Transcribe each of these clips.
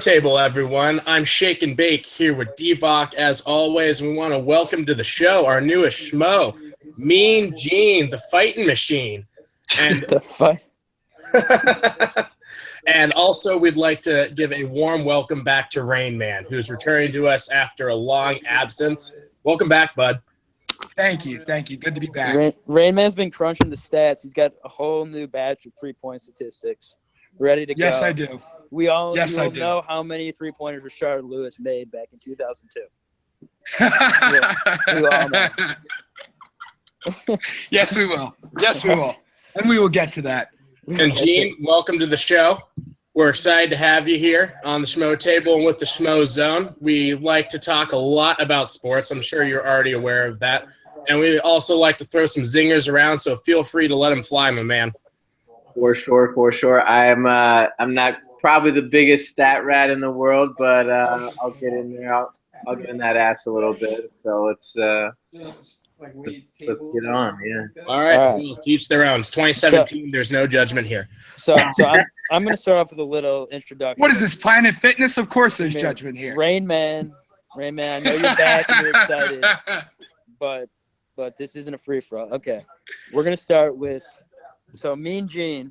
Table, everyone. I'm Shake and Bake here with Devok as always. We want to welcome to the show our newest schmo, Mean Gene, the fighting machine. And the fight. And also we'd like to give a warm welcome back to Rain Man, who's returning to us after a long absence. Welcome back, bud. Thank you. Good to be back. Rain Man's been crunching the stats. He's got a whole new batch of three-point statistics ready to go. Yes, I do. We all I do. know how many three-pointers Rashard Lewis made back in 2002. we all know. Yes, we will. And we will get to that. And Gene, welcome to the show. We're excited to have you here on the Schmo Table and with the Schmo Zone. We like to talk a lot about sports. I'm sure you're already aware of that. And we also like to throw some zingers around, so feel free to let them fly, my man. For sure. I'm not probably the biggest stat rat in the world, but I'll get in there. I'll get in that ass a litgoing bit. So let's get on. Yeah. All right. We'll teach their own. It's 2017. There's no judgment here. So I'm going to start off with a little introduction. What is this, Planet Fitness? Of course there's judgment here. Rain Man, I know you're back and you're excited, but this isn't a free-for-all. Okay. We're going to start with Mean Gene,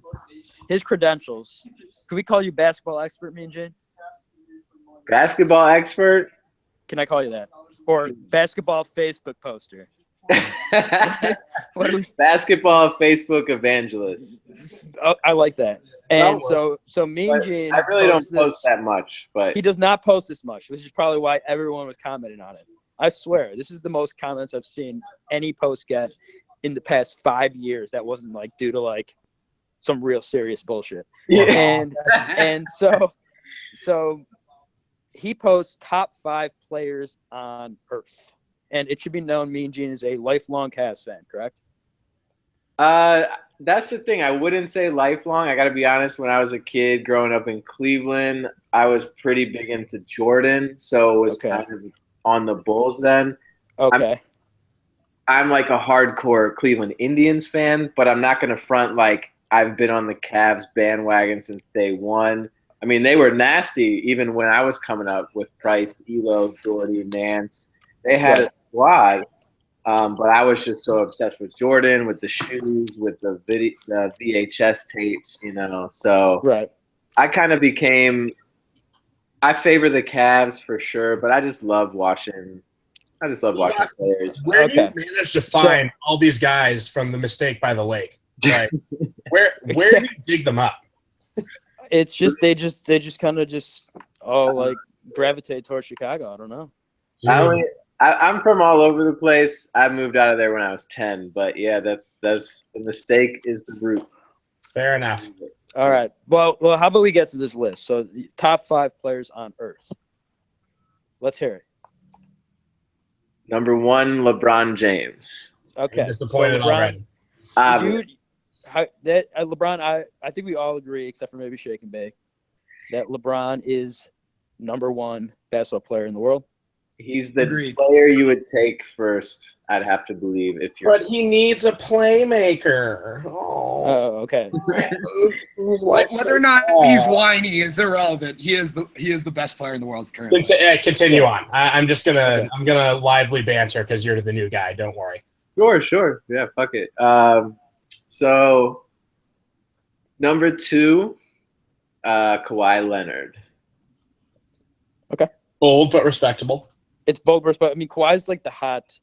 his credentials. Can we call you basketball expert, Mean Gene? Basketball expert? Can I call you that? Or basketball Facebook poster? Basketball Facebook evangelist. Oh, I like that. And so Mean Gene. I really don't post that much, but he does not post this much, which is probably why everyone was commenting on it. I swear, this is the most comments I've seen any post get in the past 5 years that wasn't like due to like some real serious bullshit. Yeah. And so he posts top 5 players on Earth. And it should be known Mean Gene is a lifelong Cavs fan, correct? That's the thing. I wouldn't say lifelong. I got to be honest. When I was a kid growing up in Cleveland, I was pretty big into Jordan, so it was kind of on the Bulls then. Okay. I'm like a hardcore Cleveland Indians fan, but I'm not going to front like I've been on the Cavs bandwagon since day one. I mean, they were nasty even when I was coming up with Price, Elo, Doherty, Nance. They had a squad, but I was just so obsessed with Jordan, with the shoes, with the VHS tapes, So I kind of became – I favor the Cavs for sure, but I just love watching – players. Where do you manage to find all these guys from the Mistake by the Lake? Like, where do you dig them up? It's just they just kind of just all like gravitate towards Chicago. I don't know. I'm from all over the place. I moved out of there when I was 10, but yeah, that's the Mistake is the root. Fair enough. All right. Well, how about we get to this list? So, top 5 players on Earth. Let's hear it. Number 1, LeBron James. Okay. I'm disappointed already. LeBron, I think we all agree, except for maybe Shake and Bake, that LeBron is number 1 basketball player in the world. He's the player you would take first, I'd have to believe. But he needs a playmaker. Oh, okay. Whether or not he's whiny is irrelevant. He is the best player in the world currently. Continue on. I'm gonna lively banter because you're the new guy. Don't worry. Sure. Yeah, fuck it. So number 2, Kawhi Leonard. Okay. Bold but respectable. It's bold, but I mean, Kawhi's like the hot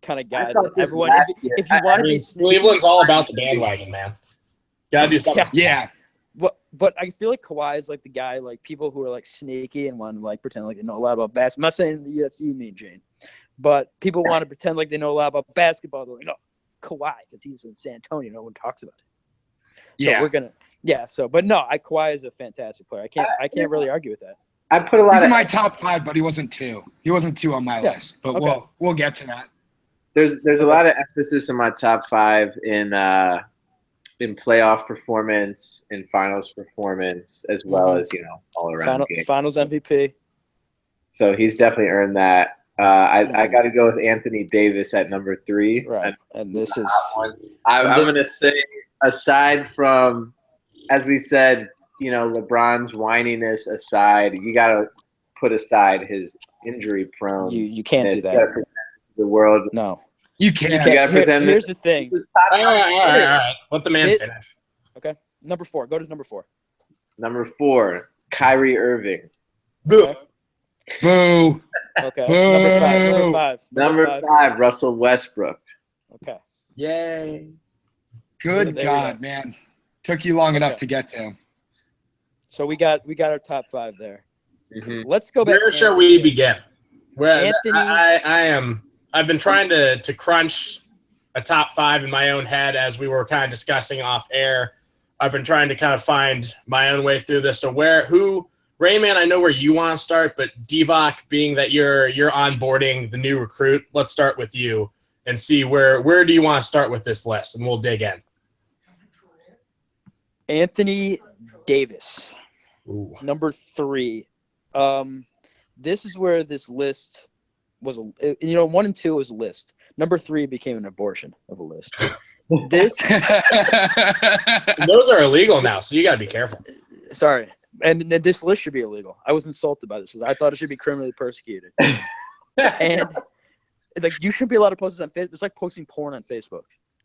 kind of guy that everyone. If you want to be sneaky, Cleveland's all about the bandwagon, man. Gotta do something. Yeah. But I feel like Kawhi is like the guy, like people who are like sneaky and want to like pretend like they know a lot about basketball. I'm not saying that's you, Mean Gene, but people want to pretend like they know a lot about basketball. They're like, no, Kawhi, because he's in San Antonio, no one talks about it. So Kawhi is a fantastic player. I can't really argue with that. I put a lot. He's in my top 5, but he wasn't 2. He wasn't 2 on my list. But we'll get to that. There's a lot of emphasis in my top 5 in playoff performance, in finals performance, as well as all around game. Finals MVP. So he's definitely earned that. I got to go with Anthony Davis at number 3. Right, and this is. I'm going to say, aside from, as we said, LeBron's whininess aside, you got to put aside his injury prone. You can't do that. The world. No. You can't. You got to pretend Here's the thing. All right. Let the man finish. Okay. Number 4. Go to number 4. Number 4, Kyrie Irving. Boo. Boo. Okay. Boo. Number 5. Russell Westbrook. Okay. Yay. Good God, man. Took you long enough to get to him. So we got our top 5 there. Mm-hmm. Let's go back. Where shall we begin? Anthony. I've been trying to crunch a top 5 in my own head as we were kind of discussing off air. I've been trying to kind of find my own way through this. So Rayman, I know where you want to start, but Divock, being that you're onboarding the new recruit, let's start with you and see where do you want to start with this list, and we'll dig in. Anthony Davis, Ooh. number 3. This is where this list was. 1 and 2 was a list. Number 3 became an abortion of a list. This those are illegal now, so you got to be careful. Sorry, and this list should be illegal. I was insulted by this. I thought it should be criminally persecuted. And you shouldn't be allowed to post this on Facebook. It's like posting porn on Facebook.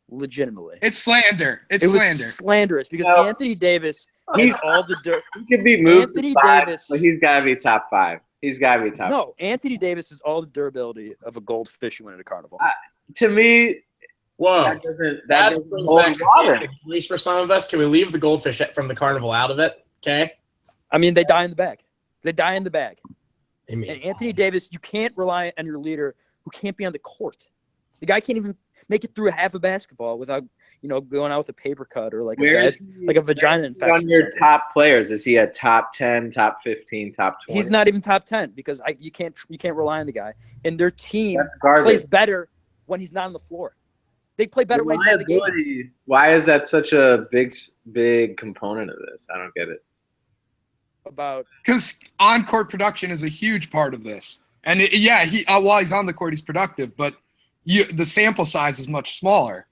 Legitimately, it's slander. It was slanderous because Anthony Davis has all the dirt. He could be moved Anthony to 5, Davis, but he's got to be top 5. He's got to be top. No, Anthony Davis has all the durability of a goldfish winning a carnival. To me, whoa, that doesn't hold water. At least for some of us, can we leave the goldfish from the carnival out of it? Okay. I mean, they die in the bag. I mean, And Anthony Davis, you can't rely on your leader who can't be on the court. The guy can't even make it through half a basketball without, going out with a paper cut or like a vagina infection. On your top players, is he a top 10, top 15, top 20? He's not even top 10 because you can't rely on the guy. And their team plays plays better when he's not on the floor. They play better when he's not in the game. Why is that such a big component of this? I don't get it. Because on-court production is a huge part of this. And while he's on the court, he's productive, but the sample size is much smaller.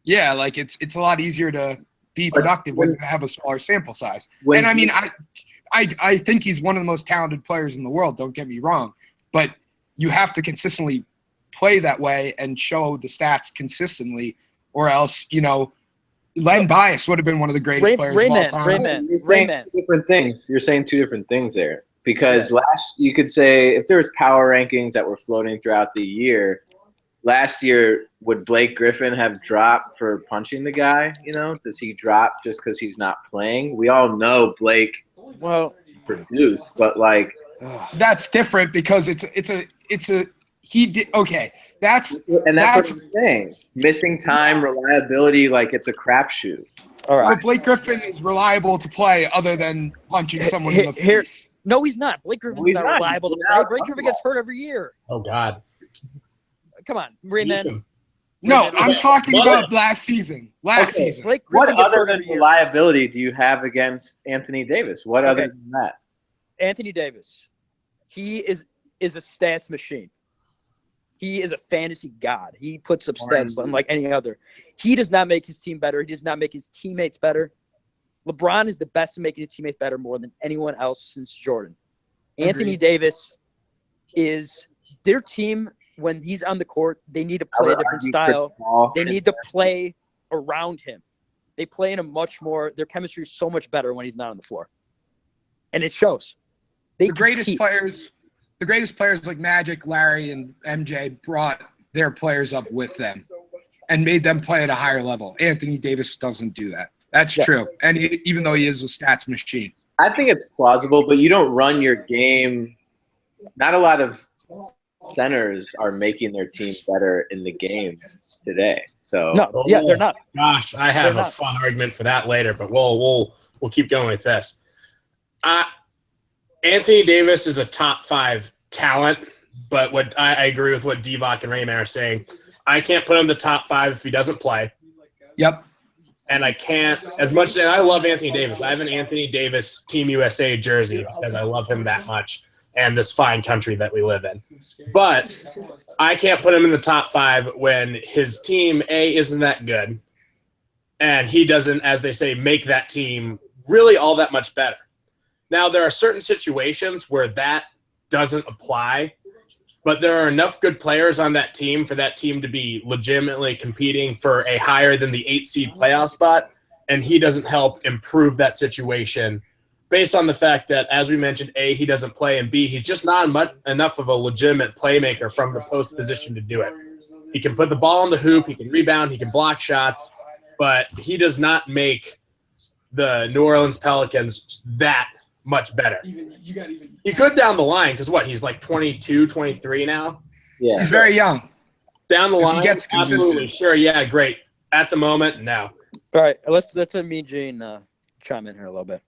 Yeah, like it's a lot easier to be productive when you have a smaller sample size. And I mean, I think he's one of the most talented players in the world. Don't get me wrong, but you have to consistently play that way and show the stats consistently, or else Len Bias would have been one of the greatest players of all time. You're saying two different things. You're saying two different things there. Because you could say if there was power rankings that were floating throughout the year, last year would Blake Griffin have dropped for punching the guy? Does he drop just because he's not playing? We all know Blake produced, but that's different because he did okay. That's what I'm saying. Missing time, reliability, it's a crapshoot. All right. But Blake Griffin is reliable to play other than punching someone in the face. No, he's not. Blake Griffin's not reliable to play. Blake Griffin gets hurt every year. Oh, God. Come on, Rayman. No, I'm talking about last season. Season. Blake What Griffin gets other hurt than every year. reliability do you have against Anthony Davis? What other than that? Anthony Davis, he is a stats machine. He is a fantasy god. He puts up stats unlike any other. He does not make his team better. He does not make his teammates better. LeBron is the best at making his teammates better more than anyone else since Jordan. Anthony Davis is their team. When he's on the court, they need to play a different style. They need to play around him. They play in a much more – their chemistry is so much better when he's not on the floor. And it shows. The greatest players like Magic, Larry, and MJ brought their players up with them and made them play at a higher level. Anthony Davis doesn't do that. That's true. And even though he is a stats machine. I think it's plausible, but you don't run your game – not a lot of – centers are making their team better in the game today. So they're not. Gosh, I have a fun argument for that later, but we'll keep going with this. Anthony Davis is a top 5 talent, but what I agree with what Divock and Rayman are saying. I can't put him in the top 5 if he doesn't play. Yep. And I can't and I love Anthony Davis. I have an Anthony Davis Team USA jersey because I love him that much. And this fine country that we live in. But I can't put him in the top 5 when his team, A, isn't that good, and he doesn't, as they say, make that team really all that much better. Now, there are certain situations where that doesn't apply, but there are enough good players on that team for that team to be legitimately competing for a higher than the 8 seed playoff spot, and he doesn't help improve that situation based on the fact that, as we mentioned, A, he doesn't play, and B, he's just not enough of a legitimate playmaker from the post position to do it. He can put the ball in the hoop, he can rebound, he can block shots, but he does not make the New Orleans Pelicans that much better. He could down the line because he's like 22, 23 now? Yeah. He's very young. Down the If he line, gets absolutely, consistent. sure, yeah, great. At the moment, no. All right, let's have me and Gene chime in here a little bit.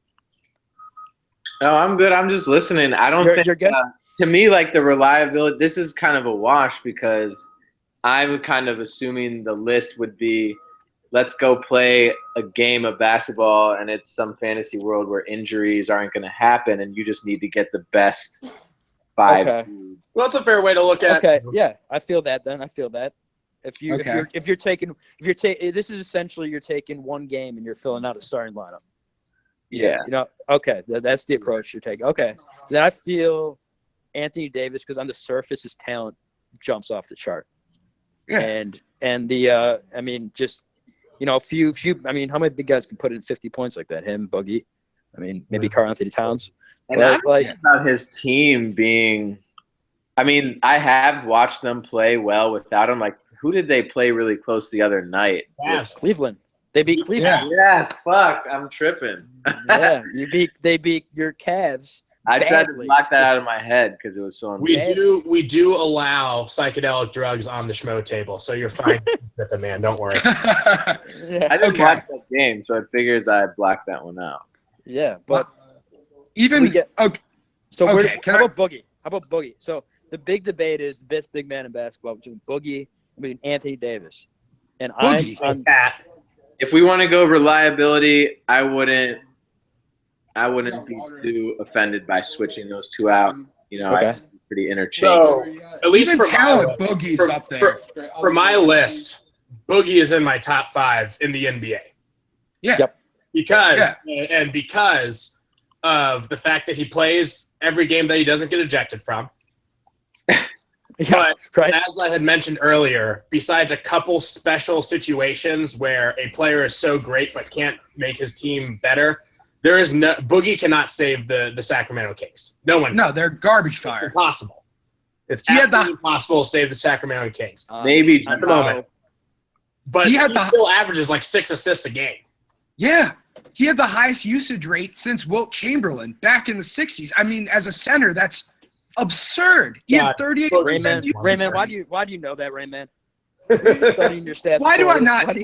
No, I'm good. I'm just listening. I don't think you're good? To me, like the reliability, this is kind of a wash because I'm kind of assuming the list would be, let's go play a game of basketball and it's some fantasy world where injuries aren't going to happen and you just need to get the best 5. Okay. Well, that's a fair way to look at Okay, it. yeah, I feel that then. I feel that. If you're taking this is essentially you're taking one game and you're filling out a starting lineup. Yeah. Okay, that's the approach you're taking. Okay. Then I feel Anthony Davis, because on the surface his talent jumps off the chart. Yeah. And the I mean, just a few I mean, how many big guys can put in 50 points like that? Him, Boogie. I mean, maybe Karl Anthony Towns. And I'm about his team being – I mean, I have watched them play well without him. Like, who did they play really close the other night? Yes. Cleveland. They beat Cleveland. Yes, fuck. I'm tripping. Yeah, they beat your Cavs. I tried to badly. block that out of my head because it was so We do allow psychedelic drugs on the Schmo table, so you're fine with it, man. Don't worry. I didn't watch that game, so it figures I blocked that one out. Yeah, but Even how Okay, about Boogie? How about Boogie? So the big debate is the best big man in basketball between Boogie and Anthony Davis. And Boogie. I'm If we want to go reliability, I wouldn't be too offended by switching those two out. Okay. I'd be pretty interchangeable. So, at least even for talent, Boogie's up there. For my list, Boogie is in my top 5 in the NBA. Yeah. Yep. Because of the fact that he plays every game that he doesn't get ejected from. But right. as I had mentioned earlier, besides a couple special situations where a player is so great but can't make his team better, Boogie cannot save the Sacramento Kings. No one. No, they're garbage It's fire. impossible. It's absolutely impossible to save the Sacramento Kings Maybe at the moment. But he had still averages like 6 assists a game. Yeah. He had the highest usage rate since Wilt Chamberlain back in the 60s. I mean, as a center, that's absurd. He had 38. Rayman, why do you know that, Rayman? You're studying your stats. Why do I not?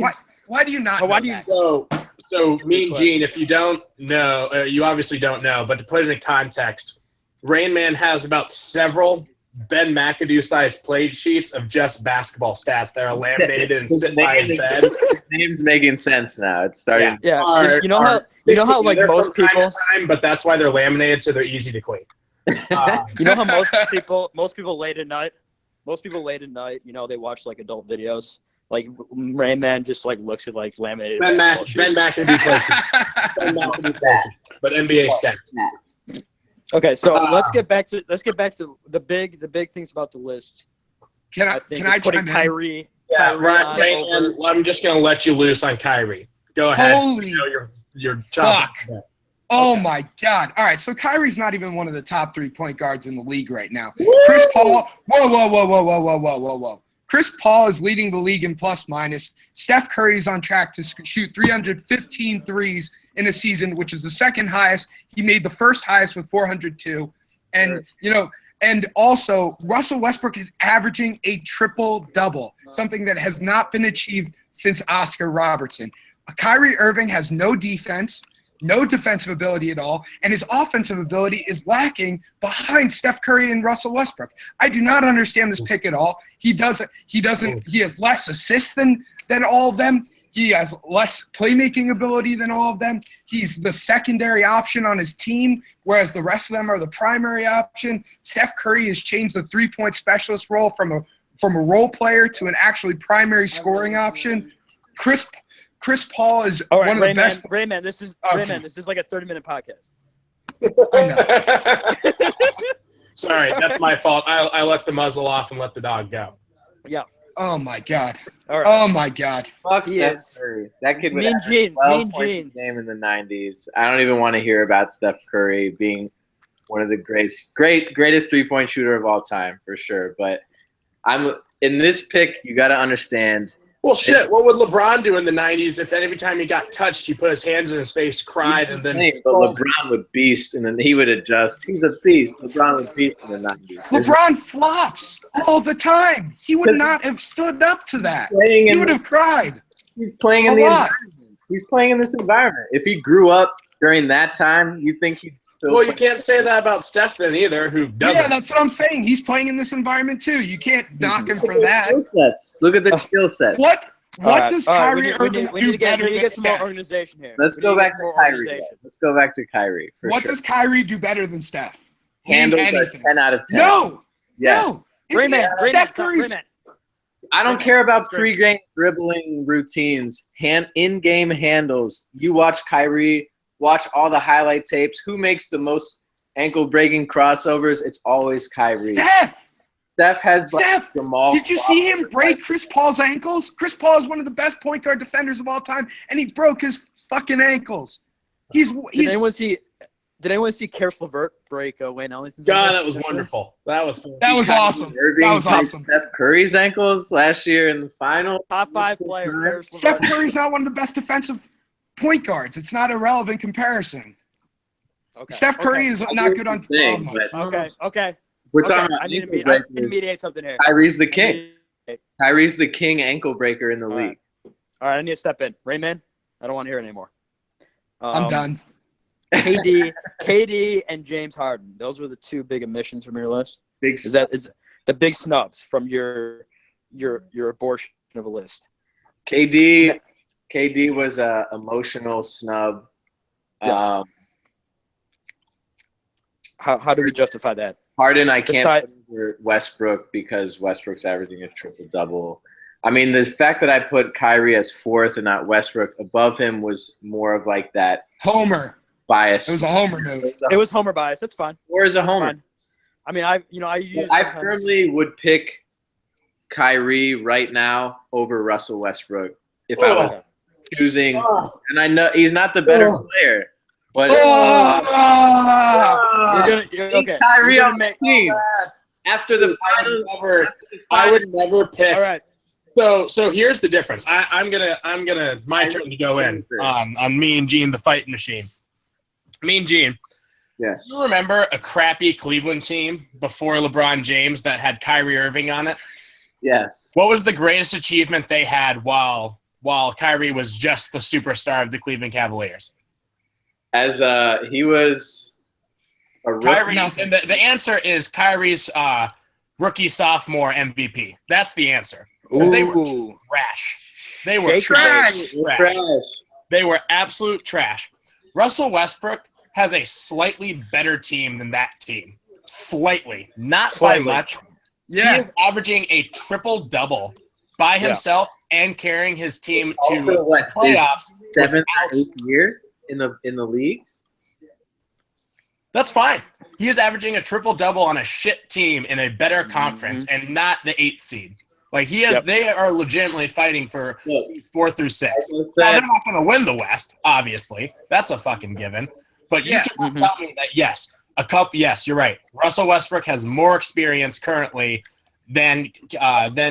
Why do you not? Why know do you? that? So me and Gene, if you don't know, you obviously don't know, but to put it in context, Rain Man has about several Ben McAdoo-sized plate sheets of just basketball stats that are laminated and sit by his bed. His name's making sense now. It's starting. Yeah. You know how like most people. But that's why they're laminated, so they're easy to clean. You know how most people late at night, they watch like adult videos. Like Rain Man just like looks at like laminated. Ben McAdoo plays, but NBA stats. Okay, so let's get back to the big things about the list. Can I putting chime in? Kyrie? Yeah, Kyrie Rain, I'm just gonna let you loose on Kyrie. Go ahead. Holy you're fuck. chopping. Oh my God. All right. So Kyrie's not even one of the top 3 point guards in the league right now. Chris Paul. Whoa. Chris Paul is leading the league in plus minus. Steph Curry is on track to shoot 315 threes in a season, which is the second highest. He made the first highest with 402. And, and also Russell Westbrook is averaging a triple-double, something that has not been achieved since Oscar Robertson. Kyrie Irving has no defense, no defensive ability at all, and his offensive ability is lacking behind Steph Curry and Russell Westbrook. I do not understand this pick at all. He has less assists than all of them. He has less playmaking ability than all of them. He's the secondary option on his team, whereas the rest of them are the primary option. Steph Curry has changed the 3-point specialist role from a role player to an actually primary scoring option. Chris Paul is All right, one of the best. Rayman, this is Okay. Rayman. This is like a 30-minute podcast. I know. Sorry, that's my fault. I let the muzzle off and let the dog go. Yeah. Oh my God. All right. Oh my God. Fuck He Steph is. Curry. That kid would Mean have Gene. 12 Mean points Gene. a game in the 90s. I don't even want to hear about Steph Curry being one of the greatest 3-point shooter of all time, for sure. But I'm in this pick, you got to understand. Well, shit, what would LeBron do in the 90s if every time he got touched, he put his hands in his face, cried, and then But LeBron would beast, and then he would adjust. He's a beast. LeBron would beast in the 90s. LeBron flops all the time. He would not have stood up to that. He would have cried. He's playing in the environment. He's playing in this environment. If he grew up during that time, you think he'd still Well, you can't say that about Steph then either, who doesn't. Yeah, that's what I'm saying. He's playing in this environment too. You can't knock him for that. Look at the skill set. What does Kyrie Irving do better we need to than get some more Steph? organization here. Let's go back to Kyrie. Let's go back to Kyrie. What does Kyrie do better than Steph? Handles are 10 out of 10. No. Yeah. No. Steph Curry's. I don't care about pre-game dribbling routines, in-game handles. You watch Kyrie, watch all the highlight tapes. Who makes the most ankle-breaking crossovers? It's always Kyrie. Steph has Steph, Jamal. did you see him break Chris Paul's ankles? Chris Paul is one of the best point guard defenders of all time, and he broke his fucking ankles. Did anyone see Karis LeVert break Wayne Ellington's? God, that was wonderful. That was awesome. That was awesome. Steph Curry's ankles last year in the final. Top 5 player. Steph Curry's not one of the best defensive point guards. It's not a relevant comparison. Okay. Steph Curry is not good on. Okay. We're talking about I need ankle to breakers. mediate something here. Kyrie's the king. Kyrie's the king ankle breaker in the league. All right, I need to step in. Rayman, I don't want to hear it anymore. I'm done. KD, and James Harden. Those were the 2 big omissions from your list. Is the big snubs from your abortion of a list? KD was a emotional snub. Yeah. How do we justify that? Harden, I can't put over Westbrook because Westbrook's averaging a triple-double. I mean, the fact that I put Kyrie as 4th and not Westbrook above him was more of like that Homer bias. It was a Homer move. It was Homer bias. That's fine. Or is a Homer. I mean, I firmly would pick Kyrie right now over Russell Westbrook if I was choosing. And I know he's not the better player. But okay. Kyrie on the team after the finals. I would never pick. All right. So here's the difference. I'm gonna my turn to go in on Mean Gene, the fighting machine. Mean Gene. Yes. Do you remember a crappy Cleveland team before LeBron James that had Kyrie Irving on it? Yes. What was the greatest achievement they had while Kyrie was just the superstar of the Cleveland Cavaliers? As he was a rookie. Kyrie, and the answer is Kyrie's rookie sophomore MVP. That's the answer. Because they were trash. They were trash. They were absolute trash. Russell Westbrook has a slightly better team than that team. Slightly. Not by much. Yeah. He is averaging a triple-double by himself and carrying his team to playoffs. 7th or 8th year in the league? That's fine. He is averaging a triple-double on a shit team in a better conference and not the 8th seed. Like they are legitimately fighting for 4 through 6. Now, they're not going to win the West, obviously. That's a fucking given. But you cannot tell me that yes, you're right. Russell Westbrook has more experience currently than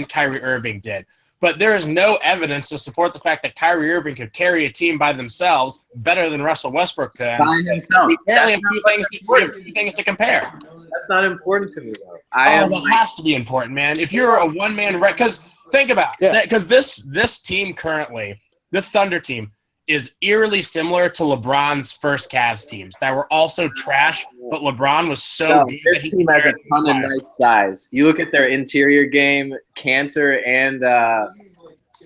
Kyrie Irving did. But there is no evidence to support the fact that Kyrie Irving could carry a team by themselves better than Russell Westbrook could. By himself. We apparently have two things to compare. That's not important to me, though. That has to be important, man. If you're a one-man – because think about it. Because this team currently, this Thunder team, is eerily similar to LeBron's first Cavs teams that were also trash, but LeBron was so good. This team has a ton of nice size. You look at their interior game, Cantor and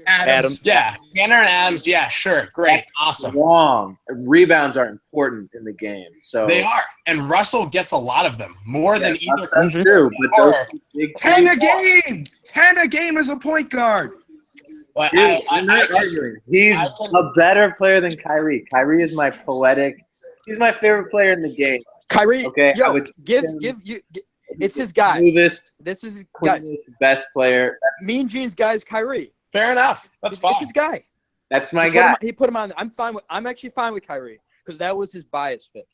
Adams. Yeah, Cantor and Adams, yeah, sure, great, awesome. Wrong. Rebounds are important in the game. So they are, and Russell gets a lot of them, more than either. That's true, but those 10 a game! 10 a game as a point guard. Well, Dude, I'm not arguing. He's a better player than Kyrie. Kyrie is my poetic. He's my favorite player in the game. Kyrie, Okay, yo, I would it's his guy. Smoothest, This is cleanest, guys. best player. Mean Gene's guy is Kyrie. fair enough. That's fine. It's his guy. That's my He guy. put him on. I'm actually fine with Kyrie because that was his bias pick.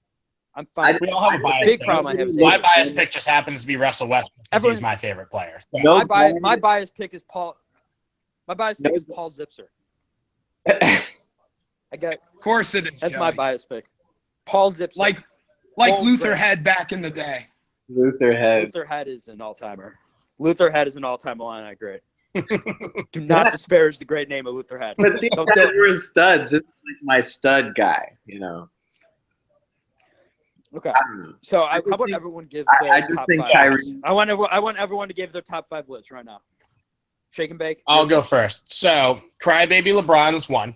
I'm fine. We all have a bias big pick. problem I have is My bias pick just happens to be Russell Westbrook because he's my favorite player. So. No, my bias pick is Paul. My bias pick is Paul Zipser. Of course it is. That's Joey. my bias pick. Paul Zipser. Like Luther Head back in the day. Luther Head. Luther Head is an all-timer. Luther Head is an all-time Illini great. Do not disparage the great name of Luther Head. But these guys were studs. This is like my stud guy, you know. Okay. I don't know. So how about everyone gives their I just top think five Kyrie. lists? I want everyone to give their top 5 lists right now. Shake and bake. I'll go first. So, Crybaby LeBron is 1.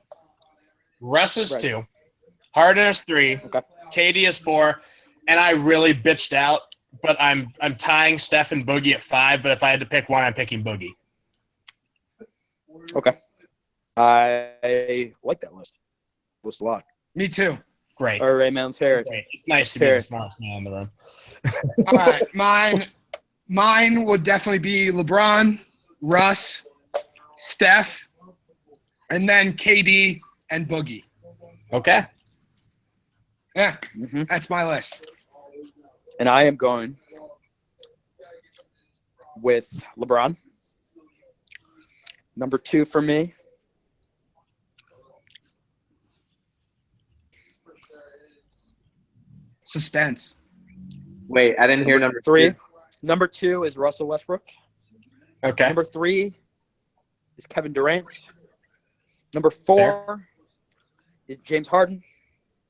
Russ is 2. Harden is 3. Okay. KD is 4. And I really bitched out, but I'm tying Steph and Boogie at 5. But if I had to pick one, I'm picking Boogie. Okay. I like that list. List a lot. Me too. Great. Or Raymond's Harris. Great. It's nice to be the smartest man in the room. All right, mine would definitely be LeBron, Russ, Steph, and then KD and Boogie. Okay. Yeah, Mm-hmm. that's my list. And I am going with LeBron. Number 2 for me. Suspense. Wait, I didn't hear number 3. 3. Number 2 is Russell Westbrook. Okay. Number 3 is Kevin Durant. Number 4 is James Harden.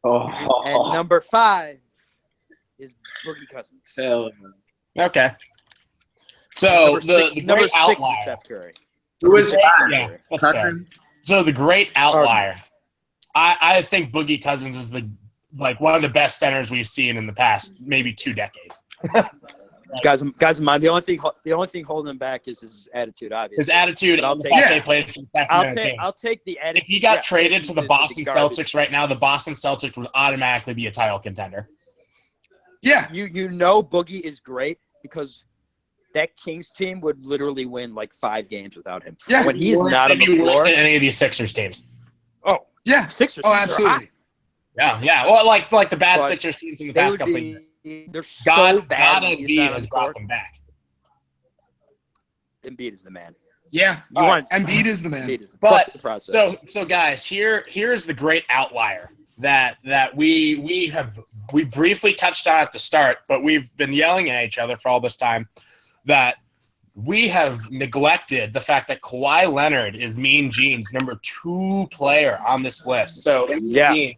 Oh, And number 5 is Boogie Cousins. hell no. Okay. So the number great 6 is outlier. Steph Curry. Who is 5? Yeah, that's fair. So the great outlier. I think Boogie Cousins is one of the best centers we've seen in the past maybe 2 decades. Guys, mind the only thing holding him back is his attitude. Obviously, His attitude. But I'll And the take fact it. they played for the Sacramento Kings. I'll take the attitude. If he got traded to the attitude Boston is garbage. Celtics right now, the Boston Celtics would automatically be a title contender. Yeah. You know Boogie is great because that Kings team would literally win like 5 games without him. Yeah. When he's not on the Maybe worse floor. than any of these Sixers teams. Oh, Yeah. Sixers. Oh, teams are absolutely. hot. Yeah. Well, like the bad But Sixers teams in the They past would couple of be. years. They're so God bad. when he's Embiid not on has the brought court. them back. Embiid is the man. Yeah. You want Embiid is the man. Embiid is But the process. so guys, here's the great outlier that we briefly touched on at the start, but we've been yelling at each other for all this time that we have neglected the fact that Kawhi Leonard is Mean Gene's number 2 player on this list. So Yeah. we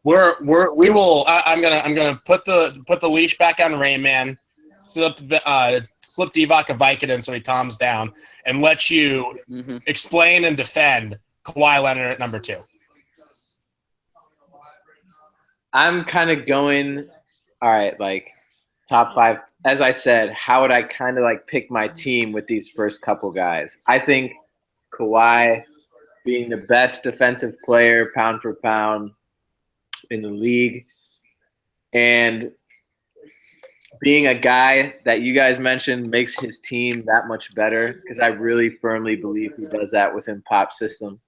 will. I'm gonna put the leash back on Rayman. Slip Divock a Vicodin so he calms down and let you explain and defend Kawhi Leonard at number 2. I'm kind of going, all right, like top 5. As I said, how would I kind of like pick my team with these first couple guys? I think Kawhi being the best defensive player pound for pound in the league and being a guy that you guys mentioned makes his team that much better because I really firmly believe he does that within Pop's system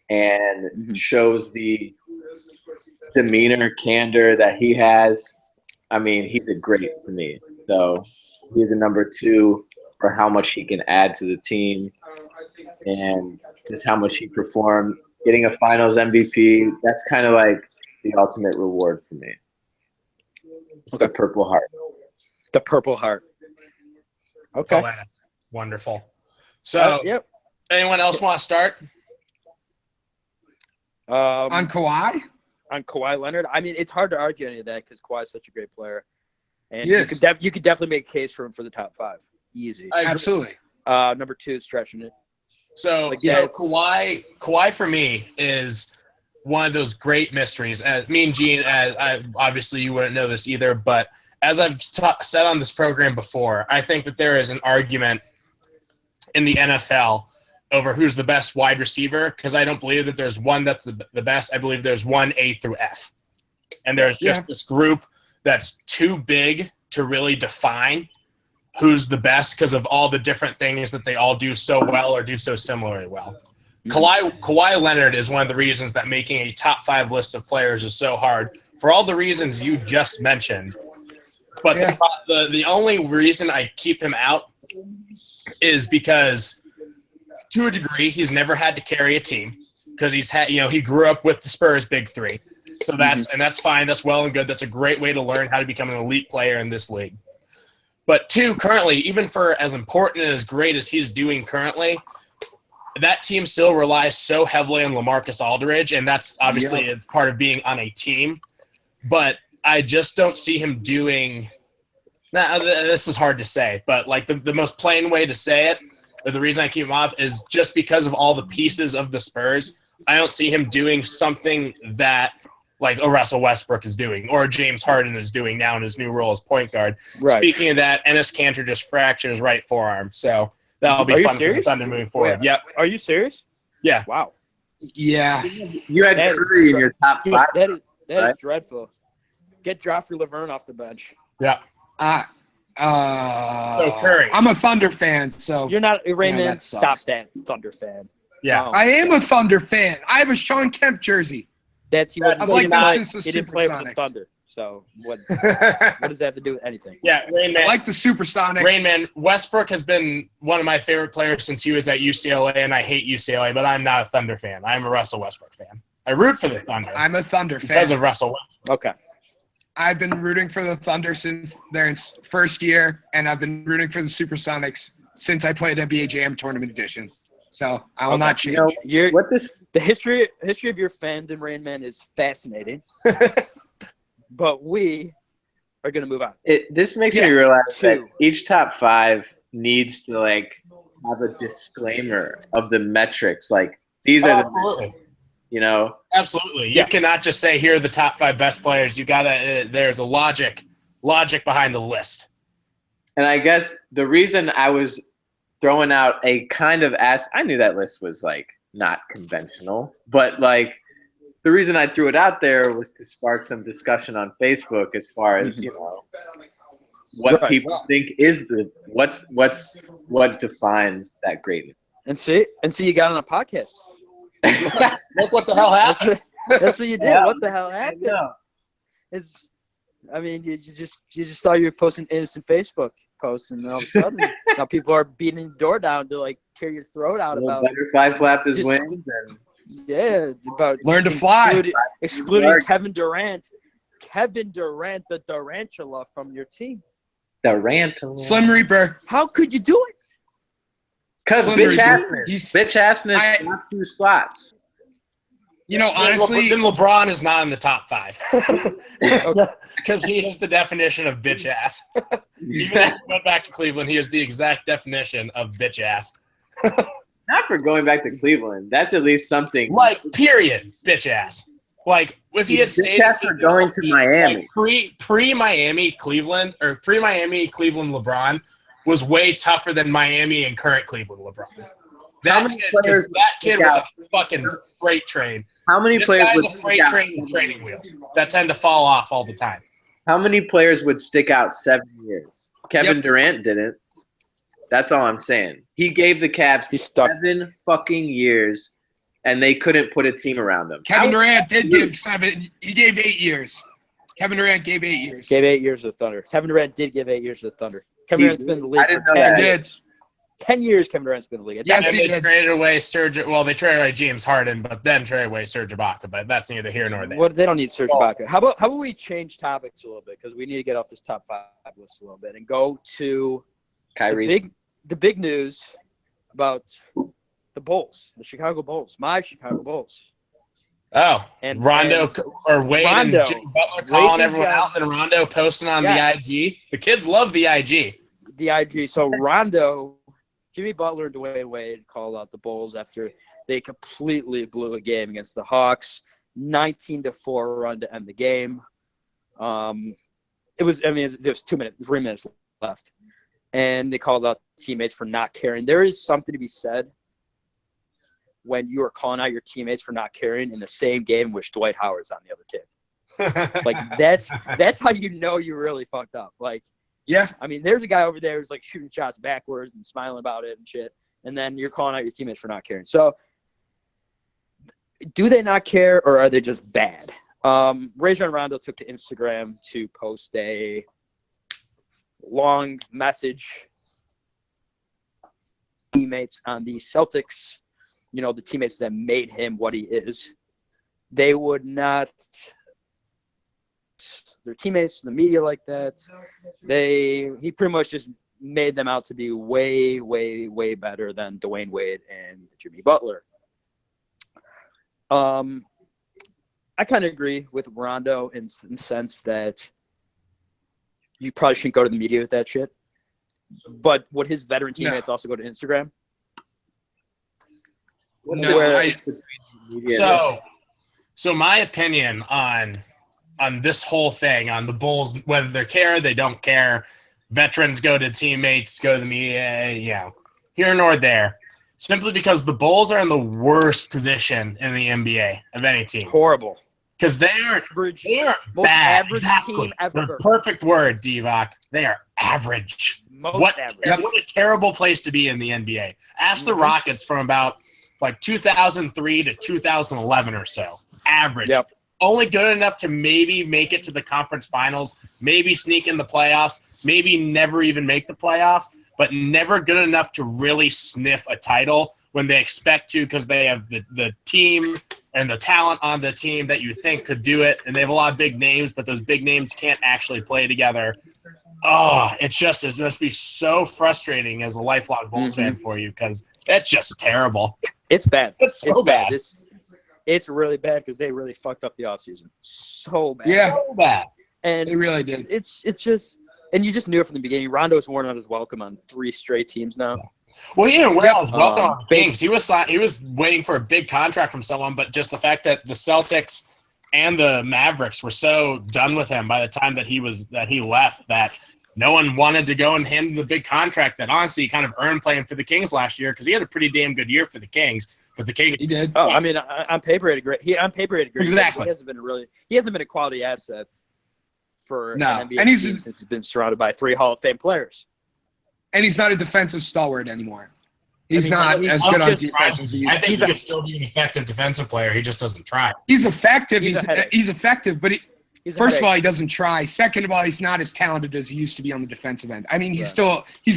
and shows the demeanor, candor that he has. I mean, he's a great to me. So he's a number 2 for how much he can add to the team and just how much he performed. Getting a finals MVP, that's kind of like the ultimate reward for me. It's the Purple Heart. The Purple Heart. Okay. Oh, wonderful. So, Yep. anyone else want to start? On Kawhi? On Kawhi Leonard, I mean, it's hard to argue any of that because Kawhi is such a great player, and Yes. you could definitely make a case for him for the top 5, easy. I agree. Absolutely. Number 2 is stretching it. So, Like, so yeah, it's- Kawhi for me is one of those great mysteries. As me and Gene, obviously you wouldn't know this either, but as I've said on this program before, I think that there is an argument in the NFL over who's the best wide receiver because I don't believe that there's one that's the best. I believe there's one A through F. And there's just this group that's too big to really define who's the best because of all the different things that they all do so well or do so similarly well. Kawhi Leonard is one of the reasons that making a top 5 list of players is so hard for all the reasons you just mentioned. But the only reason I keep him out is because, to a degree, he's never had to carry a team because he grew up with the Spurs big three. So that's fine. That's well and good. That's a great way to learn how to become an elite player in this league. But 2, currently, even for as important and as great as he's doing currently, that team still relies so heavily on LaMarcus Aldridge, and that's obviously it's part of being on a team. But I just don't see him doing – this is hard to say, but like the most plain way to say it, or the reason I keep him off is just because of all the pieces of the Spurs, I don't see him doing something that like a Russell Westbrook is doing or James Harden is doing now in his new role as point guard. Right. Speaking of that, Enes Kanter just fractured his right forearm, so – that'll be fun for the Thunder moving forward. Yep. Are you serious? Yeah. Wow. Yeah. You had Curry in your top 5. That is dreadful. Get Joffrey Laverne off the bench. Yeah. So Curry. I'm a Thunder fan, so you're not Raymond. Stop that, Thunder fan. Yeah. I am a Thunder fan. I have a Sean Kemp jersey. I've liked them since the He didn't play with the Supersonics. Thunder. So what does that have to do with anything? Yeah, Rain Man. I like the Supersonics. Rain Man, Westbrook has been one of my favorite players since he was at UCLA, and I hate UCLA, but I'm not a Thunder fan. I'm a Russell Westbrook fan. I root for the Thunder. I'm a Thunder fan. Because of Russell Westbrook. Okay. I've been rooting for the Thunder since their first year, and I've been rooting for the Supersonics since I played NBA Jam Tournament Edition. So I will not change. The history of your fandom, Rain Man, is fascinating. But we are going to move on. This makes me realize that each top 5 needs to like have a disclaimer of the metrics. Like these are the, Absolutely. You cannot just say here are the top 5 best players. You gotta. There's a logic behind the list. And I guess the reason I was throwing out a kind of I knew that list was like not conventional, but like. The reason I threw it out there was to spark some discussion on Facebook as far as what people think is what defines that greatness. And see, you got on a podcast. Look what the hell happened. That's what you did. Yeah. What the hell happened? You just saw you were posting innocent Facebook posts, and all of a sudden now people are beating the door down to like tear your throat out about butterfly flap his wings and. Yeah, about learn to fly. Excluding Kevin Durant. Kevin Durant, the Durantula from your team. Durantula. Slim Reaper. How could you do it? Because bitch-assness. Not 2 slots. Honestly. Then LeBron is not in the top 5. Because he is the definition of bitch-ass. Even if he went back to Cleveland, he is the exact definition of bitch-ass. Not for going back to Cleveland. That's at least something. Like, period, bitch ass. Like, if he had stayed for going to Miami. Like, pre-Miami Cleveland LeBron was way tougher than Miami and current Cleveland LeBron. That kid was a fucking freight train. How many players would a freight train with training wheels that tend to fall off all the time? How many players would stick out 7 years? Kevin Durant didn't. That's all I'm saying. He gave the Cavs 7 fucking years, and they couldn't put a team around him. Kevin Durant did give 7. He gave 8 years. Kevin Durant gave 8 years. Gave 8 years to the Thunder. Kevin Durant did give 8 years to the Thunder. Kevin Durant's been in the league for 10 years. 10 years Kevin Durant's been in the league. Yes, they traded away they traded away James Harden, but then traded away Serge Ibaka, but that's neither here nor there. Well, they don't need Serge Ibaka. How about we change topics a little bit, because we need to get off this top 5 list a little bit and go to the big news about the Bulls, the Chicago Bulls, my Chicago Bulls. Oh, and Rondo or Wade and Jimmy Butler calling everyone out, and Rondo posting on the IG. The kids love the IG. The IG. So Rondo, Jimmy Butler, and Dwayne Wade called out the Bulls after they completely blew a game against the Hawks, 19-4 run to end the game. There was 3 minutes left, and they called out teammates for not caring. There is something to be said when you are calling out your teammates for not carrying in the same game in which Dwight Howard's on the other team. Like that's how you know you really fucked up. Like, Yeah. I mean, there's a guy over there who's like shooting shots backwards and smiling about it and shit, and then you're calling out your teammates for not carrying. So, do they not care, or are they just bad? Rajon Rondo took to Instagram to post a long message. Teammates on the Celtics, you know, the teammates that made him what he is, they would not. Their teammates, the media like that. He pretty much just made them out to be way, way, way better than Dwayne Wade and Jimmy Butler. I kind of agree with Rondo in the sense that you probably shouldn't go to the media with that shit. But would his veteran teammates also go to Instagram? So my opinion on this whole thing, on the Bulls, whether they care, they don't care, veterans go to teammates, go to the media, here nor there. Simply because the Bulls are in the worst position in the NBA of any team. Horrible. Because they are most bad. Average Exactly. team ever. The perfect word, Divock. They are average. Average. What a terrible place to be in the NBA. Ask the Rockets from about like 2003 to 2011 or so. Average. Yep. Only good enough to maybe make it to the conference finals, maybe sneak in the playoffs, maybe never even make the playoffs, but never good enough to really sniff a title when they expect to, because they have the team and the talent on the team that you think could do it, and they have a lot of big names, but those big names can't actually play together. Oh, it must be so frustrating as a lifelong Bulls fan for you, because it's just terrible. It's bad. It's so bad. It's really bad because they really fucked up the offseason. So bad. Yeah. So bad. And They really did. It's just – and you just knew it from the beginning. Rondo's worn out his welcome on 3 straight teams now. Well, he didn't wear out his welcome on the Kings. He was waiting for a big contract from someone, but just the fact that the Celtics and the Mavericks were so done with him by the time that he left that no one wanted to go and hand him the big contract that honestly he kind of earned playing for the Kings last year, because he had a pretty damn good year for the Kings. But the Kings, He did. Oh, I mean, on paper, he had a great. Exactly. He hasn't been a quality asset for an NBA and team since he's been surrounded by 3 Hall of Fame players. And he's not a defensive stalwart anymore. He's not as good on defense as he used to be. I think he could still be an effective defensive player. He just doesn't try. He's effective. He's He's effective, but first of all, all, he doesn't try. Second of all, he's not as talented as he used to be on the defensive end. I mean, he's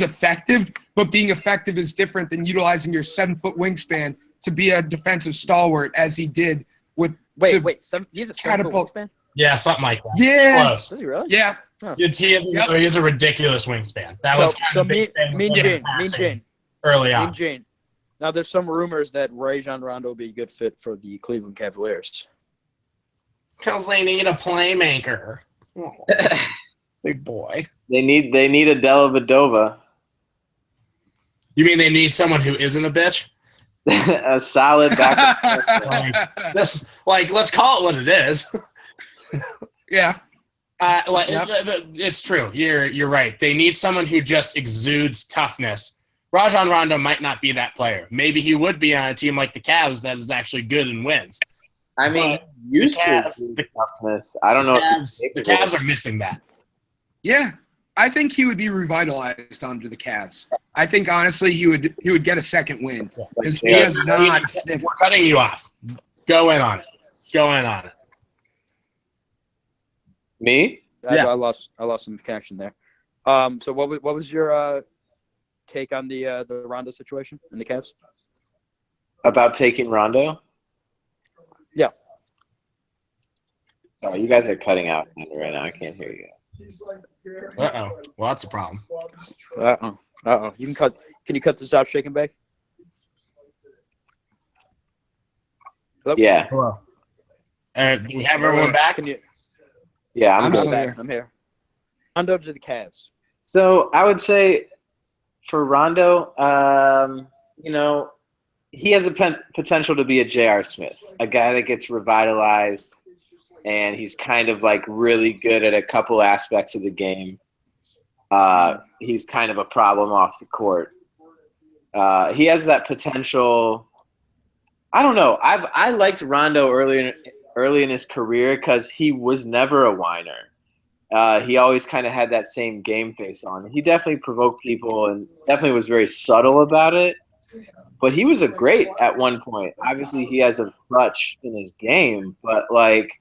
effective, but being effective is different than utilizing your 7-foot wingspan to be a defensive stalwart, as he did with. He's a 7-foot wingspan? Yeah, something like that. Yeah. Close. Is he really? Yeah. Huh. He has a ridiculous wingspan. That was Mean Jane. Early on. Mean Jane. Now, there's some rumors that Rajon Rondo will be a good fit for the Cleveland Cavaliers. Because they need a playmaker. Oh, big boy. They need a Dellavedova. You mean they need someone who isn't a bitch? A solid backup. Let's call it what it is. Yeah. It's true. You're right. They need someone who just exudes toughness. Rajon Rondo might not be that player. Maybe he would be on a team like the Cavs that is actually good and wins. I mean, used to toughness. I don't know. The Cavs are missing that. Yeah. I think he would be revitalized under the Cavs. I think honestly he would get a second win because he has not. We're cutting you off. Go in on it. Me? Yeah. I lost some connection there. So what was your take on the Rondo situation in the Cavs? About taking Rondo? Yeah. Oh, you guys are cutting out right now. I can't hear you. Uh-oh. Well, that's a problem. Uh-oh. Can you cut this out, Shake and Bake? Hello? Yeah. Hello. Do we have everyone back? Yeah, I'm good. still back. here. I'm here. Rondo to the Cavs. So I would say for Rondo, he has a potential to be a J.R. Smith, a guy that gets revitalized, and he's kind of like really good at a couple aspects of the game. He's kind of a problem off the court. He has that potential I don't know. I liked Rondo early in his career because he was never a whiner. He always kind of had that same game face on. He definitely provoked people and definitely was very subtle about it. But he was a great at one point. Obviously, he has a crutch in his game, but like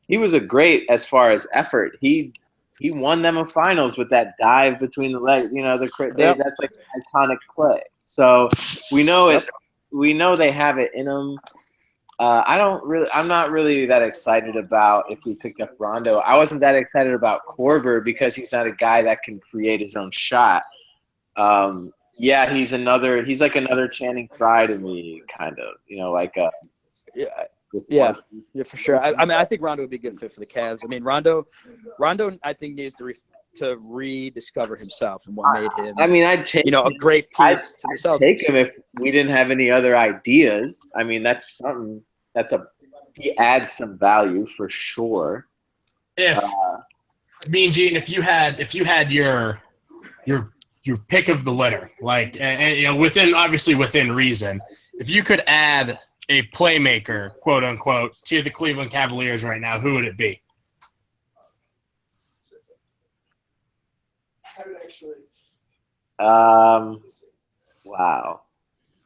he was a great as far as effort. He won them a finals with that dive between the legs. You know, that's like an iconic play. So we know it. We know they have it in them. I'm not really that excited about if we picked up Rondo. I wasn't that excited about Korver because he's not a guy that can create his own shot. Yeah, he's like another Channing Frye to me, kind of. You know, like yeah, for sure. I mean, I think Rondo would be a good fit for the Cavs. I mean, Rondo, I think needs to rediscover himself and what made him. I mean, I'd take a great piece to the Celtics. I'd take him if we didn't have any other ideas. I mean, that's something. He adds some value for sure. Mean Gene, if you had your pick of the litter, like, and within reason, if you could add a playmaker, quote unquote, to the Cleveland Cavaliers right now, who would it be? Wow.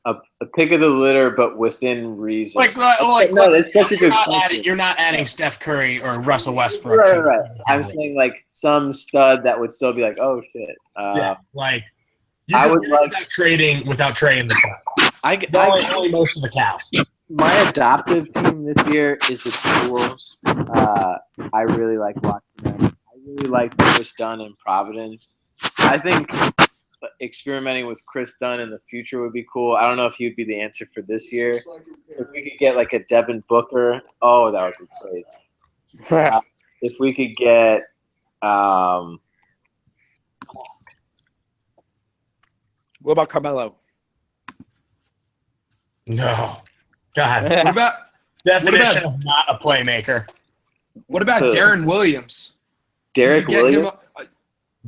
A pick of the litter, but within reason. That's such a good question. You're not adding Steph Curry or Russell Westbrook. Right. I'm saying like some stud that would still be like, oh shit. I would without trading the Cavs. Only most of the Cavs. My adoptive team this year is the Timberwolves. I really like watching them. I really like Chris Dunn in Providence. I think experimenting with Chris Dunn in the future would be cool. I don't know if he'd be the answer for this year. If we could get like a Devin Booker, that would be crazy. If we could get what about Carmelo? No. God. What about definition of not a playmaker? What about Darren Williams? Derek Williams?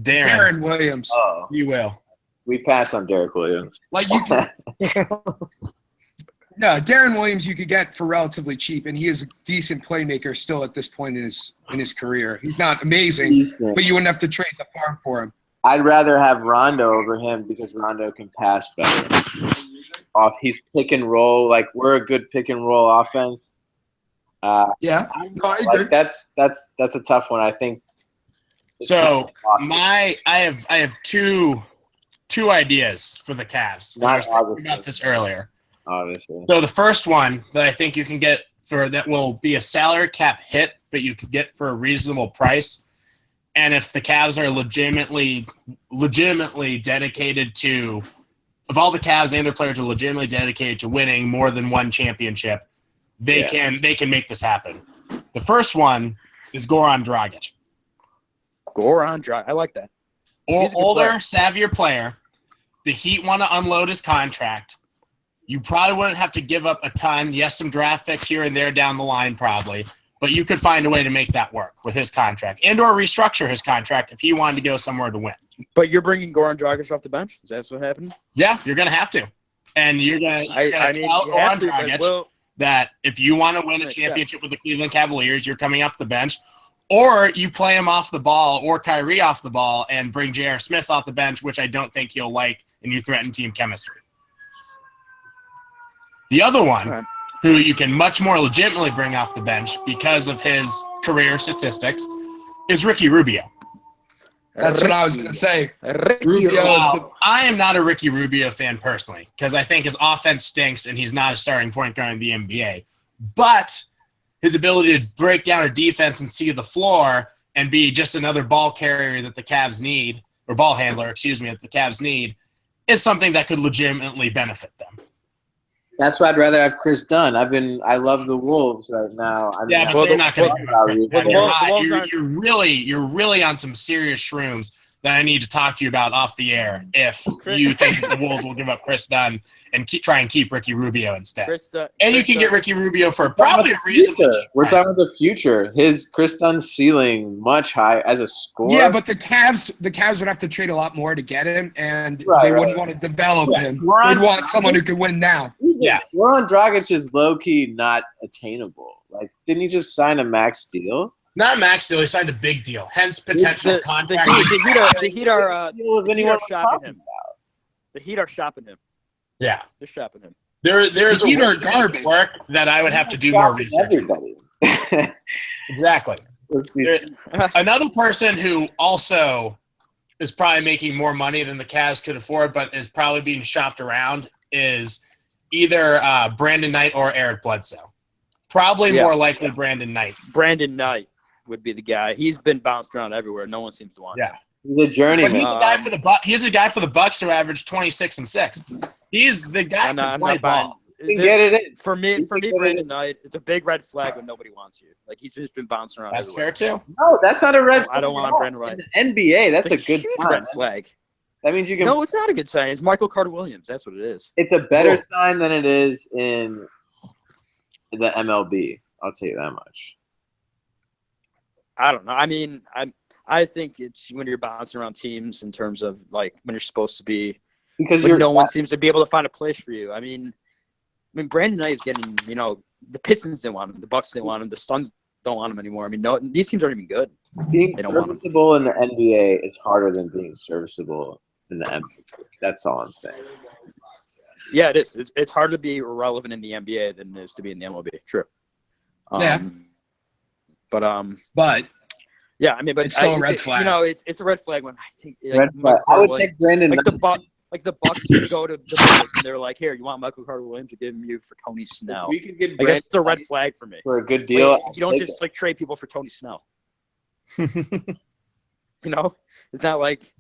Darren Williams. Oh, you will. We pass on Derek Williams. Like you could, no, Darren Williams you could get for relatively cheap, and he is a decent playmaker still at this point in his career. He's not amazing, but you wouldn't have to trade the farm for him. I'd rather have Rondo over him because Rondo can pass better. He's pick and roll. Like we're a good pick and roll offense. I agree. That's a tough one. I think. So I have two ideas for the Cavs. I was talking about this earlier. Obviously. So the first one that I think you can get that will be a salary cap hit, but you could get for a reasonable price. And if the Cavs are legitimately dedicated to, if all the Cavs and their players are legitimately dedicated to winning more than one championship, they can make this happen. The first one is Goran Dragic. I like that. Older, savvier player. The Heat want to unload his contract. You probably wouldn't have to give up a ton. Yes, some draft picks here and there down the line probably. But you could find a way to make that work with his contract and or restructure his contract if he wanted to go somewhere to win. But you're bringing Goran Dragic off the bench? Is that what's happening? Yeah, you're going to have to. And you're going to tell Goran Dragic that if you want to win a championship with the Cleveland Cavaliers, you're coming off the bench. Or you play him off the ball or Kyrie off the ball and bring J.R. Smith off the bench, which I don't think he'll like, and you threaten team chemistry. The other one, who you can much more legitimately bring off the bench because of his career statistics, is Ricky Rubio. That's what I was going to say. I am not a Ricky Rubio fan personally because I think his offense stinks and he's not a starting point guard in the NBA. But his ability to break down a defense and see the floor and be just another ball carrier that the Cavs need, or ball handler, that the Cavs need, is something that could legitimately benefit them. That's why I'd rather have Chris Dunn. I love the Wolves right now. But they're not going to. You're really on some serious shrooms that I need to talk to you about off the air if you think that the Wolves will give up Chris Dunn and try and keep Ricky Rubio instead. And you can get Ricky Rubio for probably a reasonably cheap We're price. talking about the future. His Chris Dunn's ceiling much higher as a scorer. Yeah, but the Cavs would have to trade a lot more to get him, and they wouldn't want to develop him. They'd want someone who could win now. Goran Dragic is low-key not attainable. Like, didn't he just sign a max deal? Not a max deal. He signed a big deal. Hence potential contract. The Heat are shopping him. The Heat are shopping him. Yeah, they're shopping him. There's the Heat a are garbage work that I would have to do more research. Everybody. Exactly. Another person who also is probably making more money than the Cavs could afford, but is probably being shopped around is either Brandon Knight or Eric Bledsoe. Probably more likely Brandon Knight. Brandon Knight would be the guy. He's been bounced around everywhere. No one seems to want him. He's a journeyman. But he's a guy for the Bucks who averaged 26 and 6. He's the guy who can play ball. Get it in. For me, Brandon Knight, it's a big red flag when nobody wants you. Like, he's just been bouncing around. That's everywhere. fair too. No, that's not a red flag. I don't want Brandon Knight. In the NBA, that's a good sign. Red flag. That means you can. No, it's not a good sign. It's Michael Carter-Williams. That's what it is. It's a better sign than it is in the MLB. I'll tell you that much. I don't know. I mean, I think it's when you're bouncing around teams in terms of like when you're supposed to be, because no one seems to be able to find a place for you. I mean, Brandon Knight is getting, the Pistons didn't want him, the Bucks didn't want him, the Suns don't want him anymore. I mean, no, these teams aren't even good. Being serviceable in the NBA is harder than being serviceable in the NBA. That's all I'm saying. Yeah, it is. It's harder to be relevant in the NBA than it is to be in the MLB. True. But yeah, I mean, but it's still a red flag. It's a red flag when I think I would take Brandon. Like the Bucks should go to the Bulls and they're like, here, you want Michael Carter-Williams to give you for Tony Snell? We could get Brandon. It's a red flag for me. For a good deal. You don't just trade people for Tony Snell. It's not like.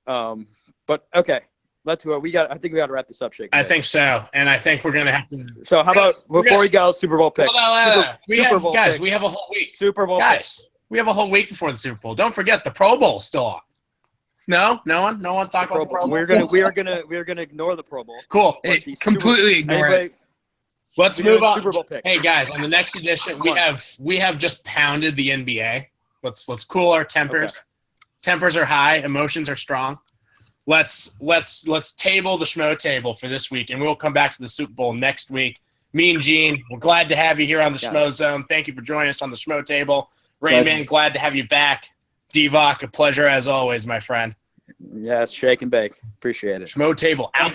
But okay. Let's go. I think we got to wrap this up, Shake. I think so, and I think we're gonna have to. So how about before we go, Super Bowl picks? We have a whole week. Super Bowl guys. We have a whole week before the Super Bowl. Don't forget the Pro Bowl's still on. No one's talking about the Pro Bowl. We are gonna ignore the Pro Bowl. Cool. Completely ignore it. Let's move on. Super Bowl pick. Hey guys, on the next edition, we have just pounded the NBA. Let's cool our tempers. Okay. Tempers are high, emotions are strong. Let's table the Schmo table for this week, and we'll come back to the Super Bowl next week. Me and Gene, we're glad to have you here on the Schmo Zone. Thank you for joining us on the Schmo table. Raymond, glad to have you back. Divock, a pleasure as always, my friend. Yes, shake and bake. Appreciate it. Schmo table out.